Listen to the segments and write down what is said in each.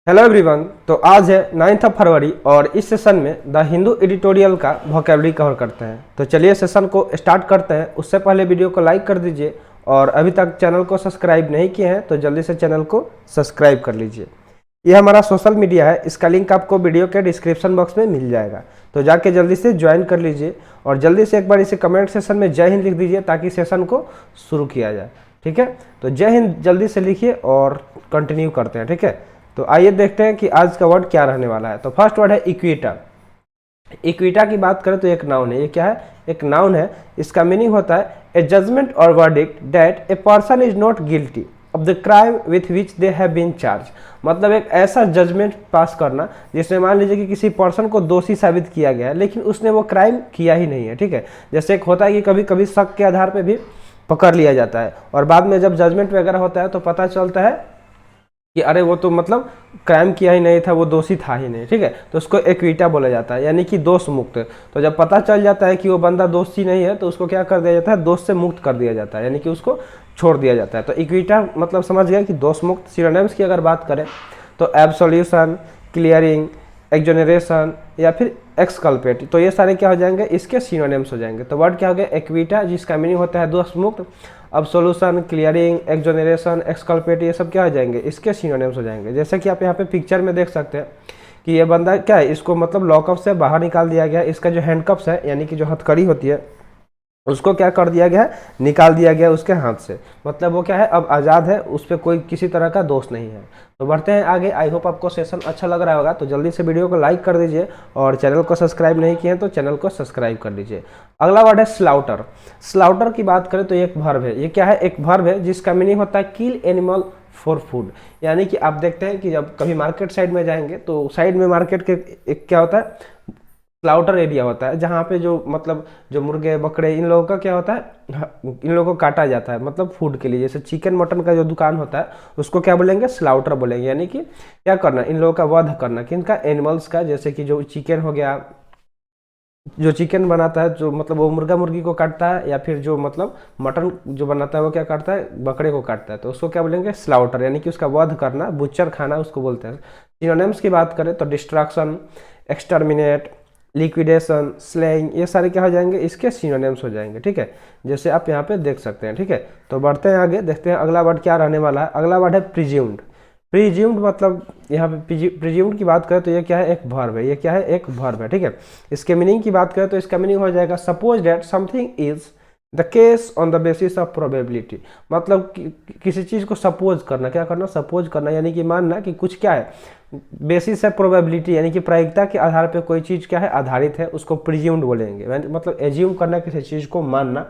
Hello everyone. तो आज है 9 फरवरी और इस सेशन में द हिंदू एडिटोरियल का वोकेबलरी कवर करते हैं। तो चलिए सेशन को स्टार्ट करते हैं। उससे पहले वीडियो को लाइक कर दीजिए और अभी तक चैनल को सब्सक्राइब नहीं किए हैं तो जल्दी से चैनल को सब्सक्राइब कर लीजिए। ये हमारा सोशल मीडिया है, इसका लिंक आपको वीडियो के डिस्क्रिप्शन बॉक्स में मिल जाएगा, तो जाके जल्दी से ज्वाइन कर लीजिए और जल्दी से एक बार इसे कमेंट सेशन में जय हिंद लिख दीजिए ताकि सेशन को शुरू किया जाए। ठीक है, तो जय हिंद जल्दी से लिखिए और कंटिन्यू करते हैं। ठीक है, तो आइए देखते हैं कि आज का वर्ड क्या रहने वाला है। तो फर्स्ट वर्ड है इक्विटा। इक्विटा की बात करें तो एक नाउन है। ये क्या है? एक नाउन है। इसका मीनिंग होता है ए जजमेंट और verdict that a person is not guilty of the crime with which they have been charge. मतलब एक ऐसा जजमेंट पास करना जिसमें मान लीजिए कि किसी पर्सन को दोषी साबित किया गया है लेकिन उसने वो क्राइम किया ही नहीं है। ठीक है, जैसे एक होता है कि कभी कभी शक के आधार पर भी पकड़ लिया जाता है और बाद में जब जजमेंट वगैरह होता है तो पता चलता है कि अरे वो तो मतलब क्राइम किया ही नहीं था, वो दोषी था ही नहीं। ठीक है, तो उसको एक्विटा बोला जाता है, यानी कि दोष मुक्त। तो जब पता चल जाता है कि वो बंदा दोषी नहीं है तो उसको क्या कर दिया जाता है? दोष से मुक्त कर दिया जाता है, यानी कि उसको छोड़ दिया जाता है। तो इक्विटा मतलब समझ गया कि दोष मुक्त। सिनोनिम्स की अगर बात करें तो एब्सोल्यूशन, क्लियरिंग, एक्सोनरेशन या फिर एक्सकल्पेट, तो ये सारे क्या हो जाएंगे? इसके सिनोनिम्स हो जाएंगे। तो वर्ड क्या हो गया? एक्विटा, जिसका मीनिंग होता है दोष मुक्त। अब्सोल्यूशन, क्लियरिंग, एक्सोनरेशन, एक्सकल्पेट, ये सब क्या हो जाएंगे? इसके सिनोनिम्स हो जाएंगे। जैसे कि आप यहाँ पे पिक्चर में देख सकते हैं कि ये बंदा क्या है, इसको मतलब लॉकअप से बाहर निकाल दिया गया। इसका जो हैंडकप्स है यानी कि जो हथकड़ी होती है उसको क्या कर दिया गया है? निकाल दिया गया उसके हाथ से। मतलब वो क्या है? अब आज़ाद है, उस पर कोई किसी तरह का दोष नहीं है। तो बढ़ते हैं आगे। आई होप आपको सेशन अच्छा लग रहा होगा, तो जल्दी से वीडियो को लाइक कर दीजिए और चैनल को सब्सक्राइब नहीं किए हैं तो चैनल को सब्सक्राइब कर लीजिए। अगला वर्ड है स्लाउटर। स्लाउटर की बात करें तो एक वर्ब है। ये क्या है? एक वर्ब है जिसका मीनिंग होता है किल एनिमल फॉर फूड। यानी कि आप देखते हैं कि जब कभी मार्केट साइड में जाएंगे तो साइड में मार्केट के एक क्या होता है? स्लाउटर एरिया होता है, जहाँ पे जो मतलब जो मुर्गे बकरे इन लोगों का क्या होता है? इन लोगों को काटा जाता है, मतलब फूड के लिए। जैसे चिकन मटन का जो दुकान होता है उसको क्या बोलेंगे? स्लाउटर बोलेंगे। यानी कि क्या करना? इन लोगों का वध करना। किनका? एनिमल्स का। जैसे कि जो चिकन हो गया, जो चिकन बनाता है, जो मतलब वो मुर्गा मुर्गी को काटता है, या फिर जो मतलब मटन जो बनाता है वो क्या काटता है? बकरे को काटता है। तो उसको क्या बोलेंगे? स्लाउटर, यानी कि उसका वध करना, बुच्चर खाना उसको बोलते हैं। सिनोनिम्स की बात करें तो डिस्ट्रक्शन, एक्सटर्मिनेट, लिक्विडेशन, स्लेइंग, ये सारे क्या हो जाएंगे? इसके सिनोनिम्स हो जाएंगे। ठीक है, जैसे आप यहाँ पे देख सकते हैं। ठीक है, तो बढ़ते हैं आगे, देखते हैं अगला वर्ड क्या रहने वाला है। अगला वर्ड है प्रिज्यूम्ड। प्रिज्यूम्ड मतलब यहाँ पे प्रिज्यूम्ड की बात करें तो ये क्या है? एक वर्ब है। ये क्या है? एक वर्ब है। ठीक है, इसके मीनिंग की बात करें तो इसका मीनिंग हो जाएगा suppose that something is the case on the basis of probability. मतलब किसी चीज़ को सपोज करना। क्या करना? सपोज करना, यानी कि मानना कि कुछ क्या है? बेसिस है प्रोबेबिलिटी, यानी कि प्रायिकता के आधार पर कोई चीज़ क्या है? आधारित है, उसको प्रिज्यूम्ड बोलेंगे। मतलब एज्यूम करना किसी चीज़ को, मानना,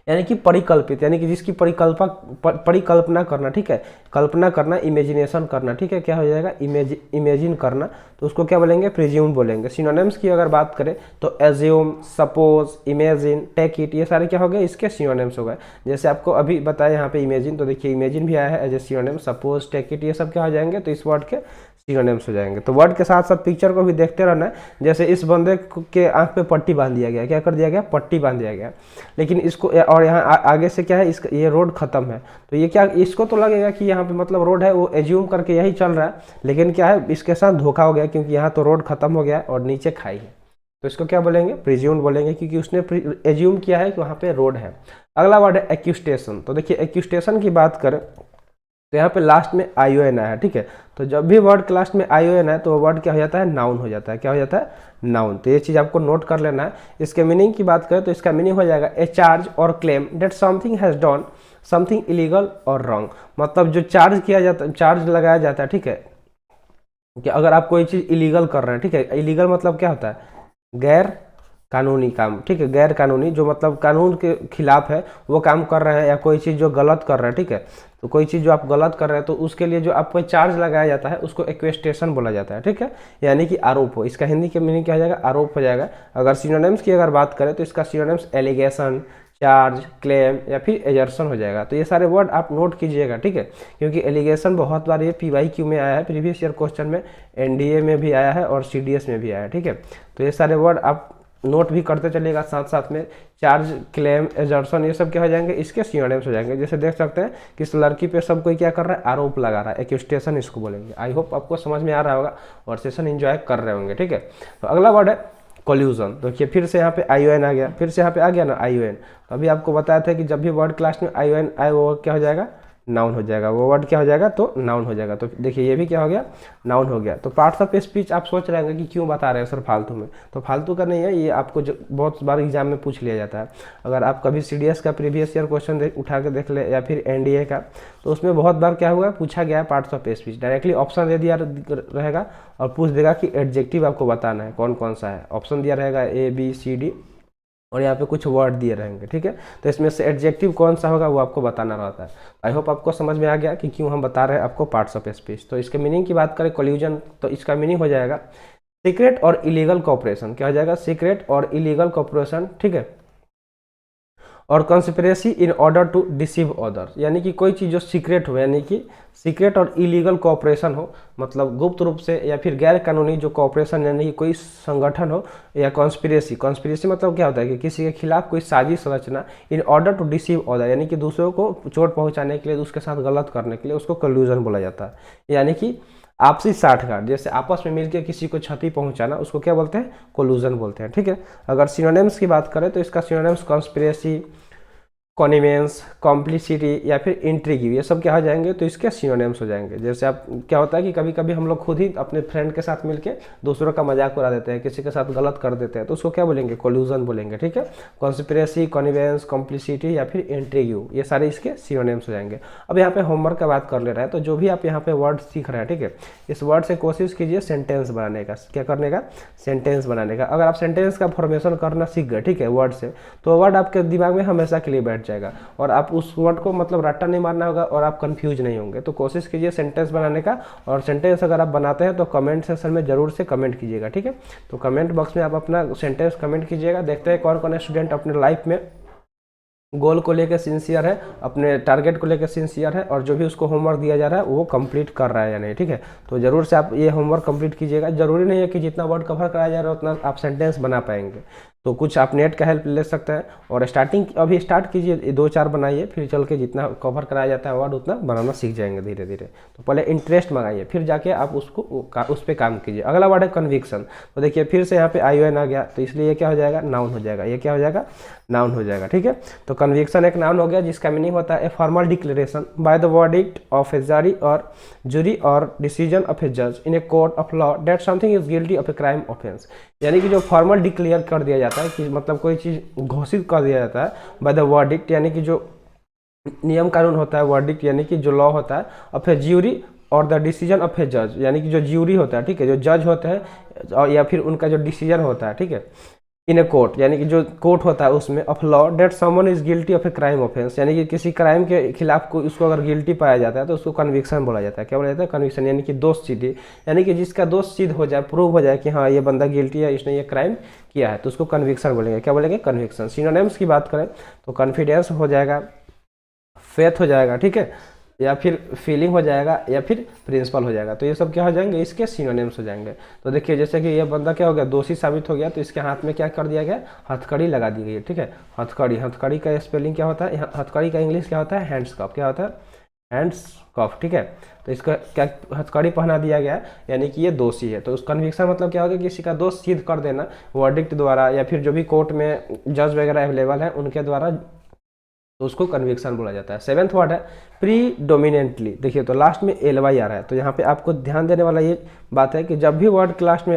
यानी कि परिकल्पित, यानी कि जिसकी परिकल्पना करना। ठीक है, कल्पना करना, इमेजिनेशन करना। ठीक है, क्या हो जाएगा? इमेजिन करना, तो उसको क्या बोलेंगे? प्रिज्यूम बोलेंगे। सिनोनिम्स की अगर बात करें तो assume, suppose, imagine, take it, ये सारे क्या हो गए? इसके सिनोनिम्स हो गए। जैसे आपको अभी बताया यहाँ पे इमेजिन, तो देखिए इमेजिन भी आया है as a synonym. Suppose, take it, ये सब क्या हो जाएंगे? तो इस वर्ड के सिनोनिम्स हो जाएंगे। तो वर्ड के साथ साथ पिक्चर को भी देखते रहना है। जैसे इस बंदे के आंख पे पट्टी बांध दिया गया। क्या कर दिया गया? पट्टी बांध दिया गया। लेकिन इसको और यहाँ आगे से क्या है? इसका ये रोड खत्म है, तो ये क्या, इसको तो लगेगा कि यहाँ पे मतलब रोड है, वो एज्यूम करके यही चल रहा है। लेकिन क्या है? इसके साथ धोखा हो गया, क्योंकि यहाँ तो रोड खत्म हो गया और नीचे खाई है। तो इसको क्या बोलेंगे? प्रिज्यूम्ड बोलेंगे, क्योंकि उसने एज्यूम किया है कि वहाँ पे रोड है। अगला वर्ड है एक्यूस्टेशन। तो देखिए एक्यूस्टेशन की बात करें तो यहाँ पे लास्ट में आईओएन आया है। ठीक है, तो जब भी वर्ड के लास्ट में आईओएन है तो वो वर्ड क्या हो जाता है? नाउन हो जाता है। क्या हो जाता है? नाउन। तो ये चीज़ आपको नोट कर लेना है। इसके मीनिंग की बात करें तो इसका मीनिंग हो जाएगा ए चार्ज और claim that something has done something illegal और रॉन्ग। मतलब जो चार्ज किया जाता है, चार्ज लगाया जाता है। ठीक है, कि अगर आप कोई चीज़ इलीगल कर रहे हैं। ठीक है, इलीगल मतलब क्या होता है? गैर कानूनी काम। ठीक है, गैर कानूनी, जो मतलब कानून के खिलाफ है वो काम कर रहे हैं, या कोई चीज़ जो गलत कर रहे हैं। ठीक है, तो कोई चीज़ जो आप गलत कर रहे हैं तो उसके लिए जो आपको चार्ज लगाया जाता है उसको एक्वेस्टेशन बोला जाता है। ठीक है, यानी कि आरोप हो। इसका हिंदी के मीनिंग क्या हो जाएगा? आरोप हो जाएगा। अगर सिनोनिम्स की अगर बात करें तो इसका सिनोनिम्स एलिगेशन, चार्ज, क्लेम या फिर एजर्सन हो जाएगा। तो ये सारे वर्ड आप नोट कीजिएगा। ठीक है, क्योंकि एलिगेशन बहुत बार ये PYQ में आया है, प्रीवियस ईयर क्वेश्चन में, NDA में भी आया है और CDS में भी आया है। ठीक है, तो ये सारे वर्ड आप नोट भी करते चलिएगा साथ साथ में। चार्ज, क्लेम, एजर्शन, ये सब क्या हो जाएंगे, इसके सिनोनिम्स हो जाएंगे। जैसे देख सकते हैं कि इस लड़की पे सब कोई क्या कर रहा है, आरोप लगा रहा है, एक्यूस्टेशन इसको बोलेंगे। आई होप आपको समझ में आ रहा होगा और सेशन एंजॉय कर रहे होंगे, ठीक है। तो अगला वर्ड है कोल्यूजन। देखिए फिर से यहाँ पे ION आ गया, फिर से यहाँ पे आ गया ना ION। तो अभी आपको बताया था कि जब भी वर्ड क्लास में ION आए वो क्या हो जाएगा, नाउन हो जाएगा। वो वर्ड क्या हो जाएगा, तो नाउन हो जाएगा। तो देखिए ये भी क्या हो गया, नाउन हो गया। तो पार्ट्स ऑफ स्पीच आप सोच रहे होंगे कि क्यों बता रहे हैं सर फालतू में। तो फालतू का नहीं है, ये आपको बहुत बार एग्जाम में पूछ लिया जाता है। अगर आप कभी CDS का प्रीवियस ईयर क्वेश्चन उठा के देख ले या फिर NDA का, तो उसमें बहुत बार क्या हुआ, पूछा गया parts of speech. Directly option दे दिया रहेगा और पूछ देगा कि एडजेक्टिव आपको बताना है कौन कौन सा है। ऑप्शन दिया रहेगा ABCD और यहाँ पे कुछ वर्ड दिए रहेंगे, ठीक है। तो इसमें से एडजेक्टिव कौन सा होगा वो आपको बताना रहता है। आई होप आपको समझ में आ गया कि क्यों हम बता रहे हैं आपको पार्ट्स ऑफ स्पीच। तो इसके मीनिंग की बात करें कोल्यूजन, तो इसका मीनिंग हो जाएगा सीक्रेट और इलीगल कॉपरेशन। क्या हो जाएगा, सीक्रेट और इलीगल कॉपरेशन, ठीक है। और conspiracy in order to deceive others, यानी कि कोई चीज़ जो सीक्रेट हो, यानी कि सीक्रेट और इलीगल कॉपरेशन हो, मतलब गुप्त रूप से या फिर गैर कानूनी जो कॉपरेशन, यानी कि कोई संगठन हो, या कॉन्स्पिरेसी। कॉन्स्पिरेसी मतलब क्या होता है कि किसी के खिलाफ कोई साजिश रचना, in order to deceive other, यानी कि दूसरों को चोट पहुंचाने के लिए, उसके साथ गलत करने के लिए, उसको कोल्यूजन बोला जाता है। यानी कि आपसी साठगांठ, जैसे आपस में मिलकर किसी को क्षति पहुंचाना, उसको क्या बोलते हैं, कोल्यूजन बोलते हैं, ठीक है। अगर सिनोनिम्स की बात करें तो इसका सिनोनिम्स कॉन्स्पिरेसी, कॉनिवेंस, कॉम्प्लिसिटी या फिर इंट्रिग, ये सब क्या हो जाएंगे, तो इसके सिनोनिम्स हो जाएंगे। जैसे आप क्या होता है कि कभी कभी हम लोग खुद ही अपने फ्रेंड के साथ मिलके दूसरों का मजाक उड़ा देते हैं, किसी के साथ गलत कर देते हैं, तो उसको क्या बोलेंगे, कोल्यूजन बोलेंगे, ठीक है। कॉन्स्पिरेसी, कॉनिवेंस, कॉम्प्लिसिटी या फिर इंट्रिग, ये सारे इसके सिनोनिम्स हो जाएंगे। अब यहाँ पे होमवर्क का बात कर ले रहा है, तो जो भी आप यहाँ पे वर्ड सीख रहे हैं, ठीक है, इस वर्ड से कोशिश कीजिए सेंटेंस बनाने का। क्या करने का, सेंटेंस बनाने का। अगर आप सेंटेंस का फॉर्मेशन करना सीख गए, ठीक है, वर्ड से, तो वर्ड आपके दिमाग में हमेशा के लिए बैठ जाएगा और आप उस वर्ड को मतलब रट्टा नहीं मारना होगा और आप कंफ्यूज नहीं होंगे। तो कोशिश कीजिए सेंटेंस बनाने का, और सेंटेंस अगर आप बनाते हैं तो कमेंट सेक्शन में जरूर से कमेंट कीजिएगा, ठीक है। तो कमेंट बॉक्स में आप अपना सेंटेंस कमेंट कीजिएगा। देखते हैं कौन कौन स्टूडेंट अपने लाइफ में गोल को लेकर सिंसियर है, अपने टारगेट को लेकर सिंसियर है, और जो भी उसको होमवर्क दिया जा रहा है वो कंप्लीट कर रहा है या नहीं, ठीक है। तो जरूर से आप ये होमवर्क कंप्लीट कीजिएगा। जरूरी नहीं है कि जितना वर्ड कवर कराया जा रहा है उतना आप सेंटेंस बना पाएंगे, तो कुछ आप नेट का हेल्प ले सकते हैं। और स्टार्टिंग अभी स्टार्ट कीजिए, 2-4 बनाइए, फिर चल के जितना कवर कराया जाता है वर्ड उतना बनाना सीख जाएंगे धीरे धीरे। तो पहले इंटरेस्ट मंगाइए, फिर जाके आप उसको उस पर काम कीजिए। अगला वर्ड है कन्विक्शन। तो देखिए फिर से यहाँ पे ION आ गया, तो इसलिए ये क्या हो जाएगा, नाउन हो जाएगा। ये क्या हो जाएगा, नाउन हो जाएगा, ठीक है। तो कन्विक्शन एक नाउन हो गया, जिसका मीनिंग होता है a formal declaration by the verdict of a jury और डिसीजन ऑफ ए जज in a court of law that something is guilty of a crime offence. यानी कि जो फॉर्मल डिक्लेयर कर दिया जाता है, कि मतलब कोई चीज़ घोषित कर दिया जाता है बाय द वर्डिक्ट, यानी कि जो नियम कानून होता है, वर्डिक्ट यानी कि जो लॉ होता है, ऑफ ए ज्यूरी और द डिसीजन ऑफ ए जज, यानी कि जो ज्यूरी होता है, ठीक है, जो जज होते हैं, और या फिर उनका जो डिसीजन होता है, ठीक है, इन ए कोर्ट, यानी कि जो कोर्ट होता है उसमें, of law that someone is guilty of a crime offence, यानी कि किसी क्राइम के खिलाफ को उसको अगर गिल्टी पाया जाता है तो उसको कन्विक्शन बोला जाता है। क्या बोला जाता है, कन्विक्शन, यानी कि दोष सिद्ध, यानी कि जिसका दोष सिद्ध हो जाए, प्रूव हो जाए कि हाँ ये बंदा गिल्टी है, इसने ये क्राइम किया है, तो उसको कन्विक्शन बोलेंगे। क्या बोलेंगे, कन्विक्शन। सिनोनिम्स की बात करें तो कॉन्फिडेंस हो जाएगा, फेथ हो जाएगा, ठीक है, या फिर फीलिंग हो जाएगा, या फिर प्रिंसिपल हो जाएगा। तो ये सब क्या हो जाएंगे, इसके सिनोनिम्स हो जाएंगे। तो देखिए जैसे कि ये बंदा क्या हो गया, दोषी साबित हो गया, तो इसके हाथ में क्या कर दिया गया, हथकड़ी लगा दी गई है, ठीक है। हथकड़ी, हथकड़ी का स्पेलिंग क्या होता है, हथकड़ी का इंग्लिश क्या होता है, हैंड्स कफ। क्या होता है, हैंड्स कफ, ठीक है। तो इसका क्या हथकड़ी पहना दिया गया, यानी कि ये दोषी है। तो उस कन्विक्शन मतलब क्या होगा, किसी का दोष सिद्ध कर देना वर्डिक्ट द्वारा, या फिर जो भी कोर्ट में जज वगैरह अवेलेबल है उनके द्वारा, तो उसको कन्विक्शन बोला जाता है। 7th वर्ड है प्रीडोमिनेंटली। देखिए तो लास्ट में LY आ रहा है, तो यहाँ पे आपको ध्यान देने वाला ये बात है कि जब भी वर्ड क्लास में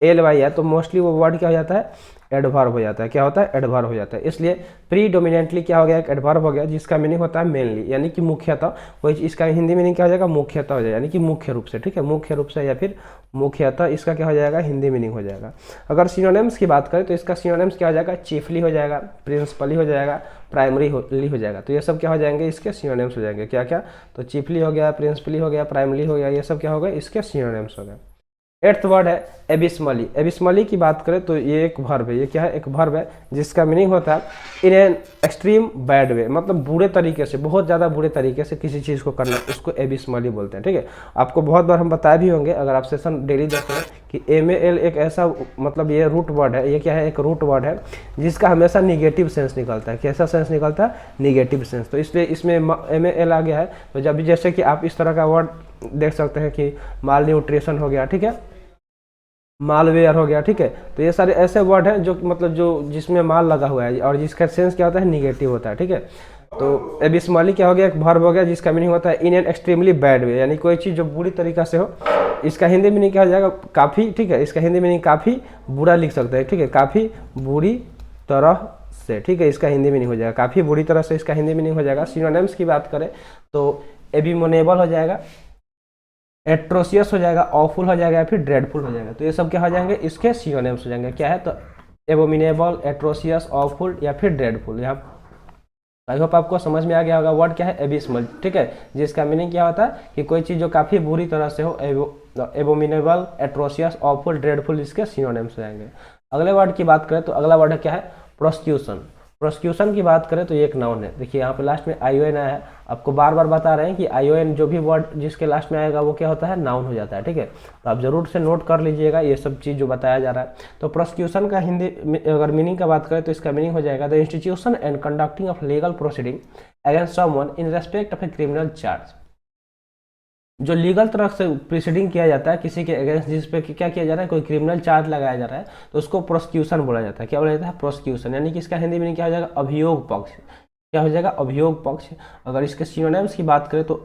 LY है तो मोस्टली वो वर्ड क्या हो जाता है, एडवर्ब हो जाता है। क्या होता है, एडवर्ब हो जाता है। इसलिए प्रीडोमिनेंटली क्या हो गया, एक एडवर्ब हो गया, जिसका मीनिंग होता है मेनली, यानी कि मुख्यतः। कोई इसका हिंदी मीनिंग क्या हो जाएगा, मुख्यतः हो जाएगा, यानी कि मुख्य रूप से, ठीक है, मुख्य रूप से या फिर मुख्यतः, इसका क्या हो जाएगा, हिंदी मीनिंग हो जाएगा। अगर सिनोनिम्स की बात करें तो इसका सिनोनिम्स क्या हो जाएगा, चीफली हो जाएगा, प्रिंसिपली हो जाएगा, प्राइमरी हो जाएगा। तो ये सब क्या हो जाएंगे, इसके सिनोनिम्स हो जाएंगे। क्या क्या, तो चीफली हो गया, प्रिंसिपली हो गया, प्राइमरी हो गया, ये सब क्या हो गया, इसके सिनोनिम्स हो गए। 8th वर्ड है एबिस्मली। एबिस्मली की बात करें तो ये एक वर्ब है। ये क्या है? एक वर्ब है जिसका मीनिंग होता है in an extreme bad way, मतलब बुरे तरीके से, बहुत ज़्यादा बुरे तरीके से किसी चीज़ को करना, उसको एबिस्मली बोलते हैं। ठीक है, आपको बहुत बार हम बताए भी होंगे अगर आप सेशन डेली देखते हैं कि MAL एक ऐसा, मतलब ये रूट वर्ड है। ये क्या है? एक रूट वर्ड है जिसका हमेशा निगेटिव सेंस निकलता है। कैसा सेंस निकलता है? Negative sense. तो इसलिए इसमें MAL आ गया है। तो जब भी जैसे कि आप इस तरह का वर्ड देख सकते हैं कि माल न्यूट्रिशन हो गया, ठीक है, मालवेयर हो गया, ठीक है, तो ये सारे ऐसे वर्ड हैं जो मतलब जो जिसमें माल लगा हुआ है और जिसका सेंस क्या होता है? निगेटिव होता है। ठीक है, तो एबिस्मली क्या हो गया? एक वर्ब हो गया जिसका मीनिंग होता है in an extremely bad way, यानी कोई चीज़ जो बुरी तरीका से हो। इसका हिंदी मीनिंग क्या हो जाएगा? काफ़ी। ठीक है, इसका हिंदी मीनिंग काफ़ी बुरा लिख सकते हैं। ठीक है, काफ़ी बुरी तरह से। ठीक है, इसका हिंदी मीनिंग हो जाएगा काफ़ी बुरी तरह से, इसका हिंदी मीनिंग हो जाएगा। सिनोनिम्स की बात करें तो एबिमोनेबल हो जाएगा, एट्रोसियस हो जाएगा, ऑफुल हो जाएगा या फिर ड्रेडफुल हो जाएगा। तो ये सब क्या हो जाएंगे? इसके सिनोनिम्स हो जाएंगे। क्या है? तो एबोमिनेबल, एट्रोसियस, ऑफुल या फिर ड्रेडफुल। यहाँ आई होप आपको समझ में आ गया होगा। वर्ड क्या है? एबिस्मल। ठीक है, जिसका मीनिंग क्या होता है कि कोई चीज़ जो काफ़ी बुरी तरह से हो। एबोमिनेबल, एट्रोसियस, ऑफुल, ड्रेडफुल इसके सिनोनिम्स हो जाएंगे। अगले वर्ड की बात करें तो अगला वर्ड है क्या है? प्रोसिक्यूशन। प्रोसिक्यूशन की बात करें तो ये एक नाउन है। देखिए यहाँ पे लास्ट में ION आया है। आपको बार बार बता रहे हैं कि ION जो भी वर्ड जिसके लास्ट में आएगा वो क्या होता है? नाउन हो जाता है। ठीक है, तो आप जरूर से नोट कर लीजिएगा ये सब चीज़ जो बताया जा रहा है। तो प्रोसिक्यूशन का हिंदी अगर मीनिंग का बात करें तो इसका मीनिंग हो जाएगा the institution and conducting of legal proceeding against someone in respect of a criminal charge. जो लीगल तरफ से प्रोसीडिंग किया जाता है किसी के अगेंस्ट, जिस पे क्या किया जा रहा है? कोई क्रिमिनल चार्ज लगाया जा रहा है, तो उसको प्रोसिक्यूशन बोला जाता है। क्या बोला जाता है? प्रोसिक्यूशन। यानी कि इसका हिंदी मीनिंग क्या हो जाएगा? अभियोग पक्ष। क्या हो जाएगा? अभियोग पक्ष। अगर इसके सिनोनिम्स की बात करें तो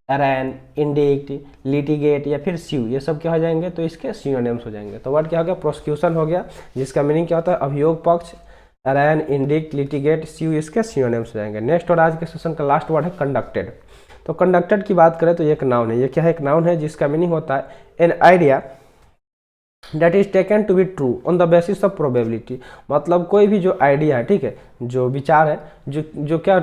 अरेन, इंडिक्ट, लिटिगेट या फिर स्यू, ये सब क्या हो जाएंगे? तो इसके सिनोनिम्स हो जाएंगे। तो वर्ड क्या हो गया? प्रोसिक्यूशन हो गया, जिसका मीनिंग क्या होता है? अभियोग पक्ष। अरेन, इंडिक्ट, लिटिगेट, स्यू इसके सिनोनिम्स हो जाएंगे। नेक्स्ट और आज के सेशन का लास्ट वर्ड है कंडक्टेड। तो कंडक्टेड की बात करें तो ये एक नाउन है। ये क्या है? एक नाउन है जिसका मीनिंग होता है an idea that is taken to be true on the basis of probability. मतलब कोई भी जो आइडिया है, ठीक है, जो विचार है, जो क्या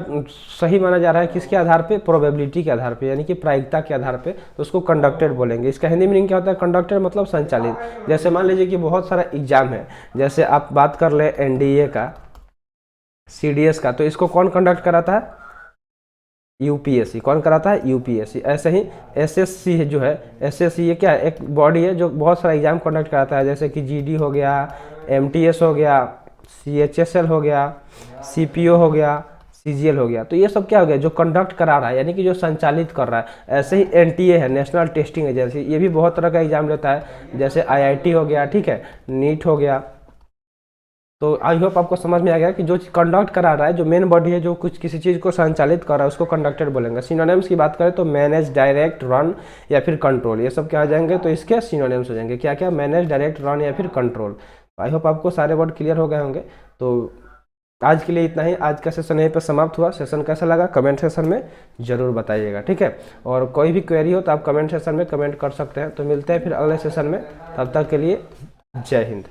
सही माना जा रहा है, किसके आधार पे? प्रोबेबिलिटी के आधार पे, यानी कि प्रायिकता के आधार पे, तो उसको कंडक्टेड बोलेंगे। इसका हिंदी मीनिंग क्या होता है? कंडक्टेड मतलब संचालित। जैसे मान लीजिए कि बहुत सारा एग्जाम है, जैसे आप बात कर ले NDA का, CDS का, तो इसको कौन कंडक्ट कराता है? UPSC। कौन कराता है? UPSC। ऐसे ही SSC जो है, SSC ये क्या है? एक बॉडी है जो बहुत सारा एग्जाम कंडक्ट कराता है, जैसे कि GD हो गया, MTS हो गया, CHSL हो गया, CPO हो गया, CGL हो गया। तो ये सब क्या हो गया? जो कंडक्ट करा रहा है, यानी कि जो संचालित कर रहा है। ऐसे ही NTA है, नेशनल टेस्टिंग एजेंसी, ये भी बहुत तरह का एग्जाम लेता है, जैसे IIT हो गया, ठीक है, नीट हो गया। तो आई होप आपको समझ में आ गया कि जो कंडक्ट करा रहा है, जो मेन बॉडी है जो कुछ किसी चीज़ को संचालित कर रहा है, उसको कंडक्टेड बोलेंगे। सिनोनिम्स की बात करें तो मैनेज, डायरेक्ट, रन या फिर कंट्रोल, ये सब क्या हो जाएंगे? तो इसके सिनोनिम्स हो जाएंगे। क्या क्या? मैनेज, डायरेक्ट, रन या फिर कंट्रोल। आई होप आपको सारे वर्ड क्लियर हो गए होंगे। तो आज के लिए इतना ही। आज का सेशन यहीं पर समाप्त हुआ। सेशन कैसा लगा कमेंट सेशन में ज़रूर बताइएगा, ठीक है। और कोई भी क्वेरी हो तो आप कमेंट सेशन में कमेंट कर सकते हैं। तो मिलते हैं फिर अगले सेशन में, तब तक के लिए जय हिंद।